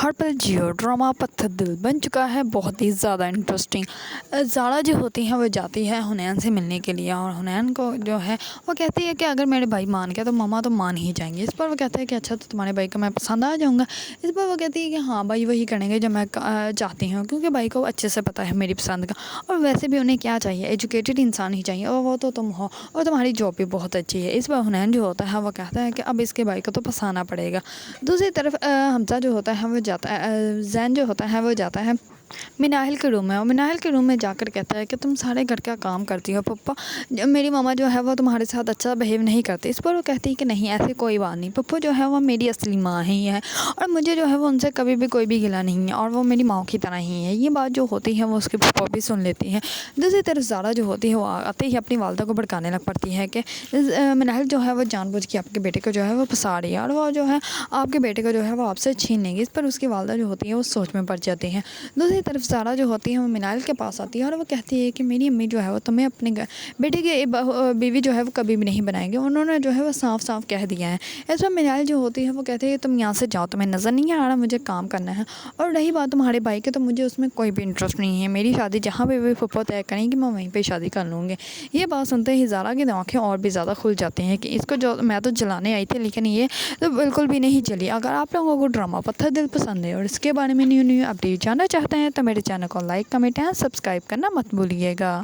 ہر پل Jio drama پتھر دل بن چکا ہے بہت ہی زیادہ انٹرسٹنگ۔ زارا جو ہوتی ہے وہ جاتی ہے حنین سے ملنے کے لیے، اور حنین کو جو ہے وہ کہتی ہے کہ اگر میرے بھائی مان گیا تو ماما تو مان ہی جائیں گے۔ اس پر وہ کہتا ہے کہ اچھا تو تمہارے بھائی کو میں پسند آ جاؤں گا۔ اس پر وہ کہتی ہے کہ ہاں بھائی وہی کریں گے جو میں چاہتی ہوں، کیونکہ بھائی کو اچھے سے پتہ ہے میری پسند کا، اور ویسے بھی انہیں کیا چاہیے، ایجوکیٹڈ انسان ہی چاہیے، اور وہ تو تم ہو، اور تمہاری جاب بھی بہت اچھی ہے۔ اس پر حنین جو ہوتا ہے وہ کہتا ہے کہ اب اس کے بھائی کو تو پسانا پڑے گا۔ دوسری طرف حمزہ جو ہوتا ہے وہ جاتا ہے، زین جو ہوتا ہے وہ جاتا ہے مناحل کے روم میں، اور مناحل کے روم میں جا کر کہتا ہے کہ تم سارے گھر کا کام کرتی ہو پپا، میری ماما جو ہے وہ تمہارے ساتھ اچھا بیہیو نہیں کرتی۔ اس پر وہ کہتی ہے کہ نہیں ایسی کوئی بات نہیں، پپو جو ہے وہ میری اصلی ماں ہی ہے، اور مجھے جو ہے وہ ان سے کبھی بھی کوئی بھی گلہ نہیں ہے، اور وہ میری ماں کی طرح ہی ہے۔ یہ بات جو ہوتی ہے وہ اس کی پپو بھی سن لیتی ہے۔ دوسری طرف زارا جو ہوتی ہے وہ آتے ہی اپنی والدہ کو بھڑکانے لگ پڑتی ہے کہ مناحل جو ہے وہ جان بوجھ کے آپ کے بیٹے کو جو ہے وہ پھنسا رہی ہے، اور وہ جو ہے آپ کے بیٹے کو جو ہے وہ آپ سے چھین لیں گی۔ اس پر اس کی والدہ جو ہوتی ہے وہ سوچ میں پڑ جاتی ہے۔ دوسری طرف زارا جو ہوتی ہے وہ مناحل کے پاس آتی ہے، اور وہ کہتی ہے کہ میری امی جو ہے وہ تمہیں اپنے بیٹے کی بیوی جو ہے وہ کبھی بھی نہیں بنائیں گے، انہوں نے جو ہے وہ صاف صاف کہہ دیا ہے۔ اس پر مناحل جو ہوتی ہے وہ کہتے ہیں تم یہاں سے جاؤ، تمہیں نظر نہیں آ رہا مجھے کام کرنا ہے، اور رہی بات تمہارے بھائی کی تو مجھے اس میں کوئی بھی انٹرسٹ نہیں ہے، میری شادی جہاں پہ بھی پھپھو طے کریں گی میں وہیں پہ شادی کر لوں گی۔ یہ بات سنتے ہی زارا کی آنکھیں اور بھی زیادہ کھل جاتی ہیں کہ اس کو جو میں تو جلانے آئی تھی لیکن یہ تو بالکل بھی نہیں جلی۔ اگر آپ لوگوں کو ڈرامہ پتھر دل پسند ہے اور اس کے بارے میں نیو اپڈیٹ جاننا چاہتے ہیں تو میرے چینل کو لائک کمنٹ اینڈ سبسکرائب کرنا مت بھولیے گا۔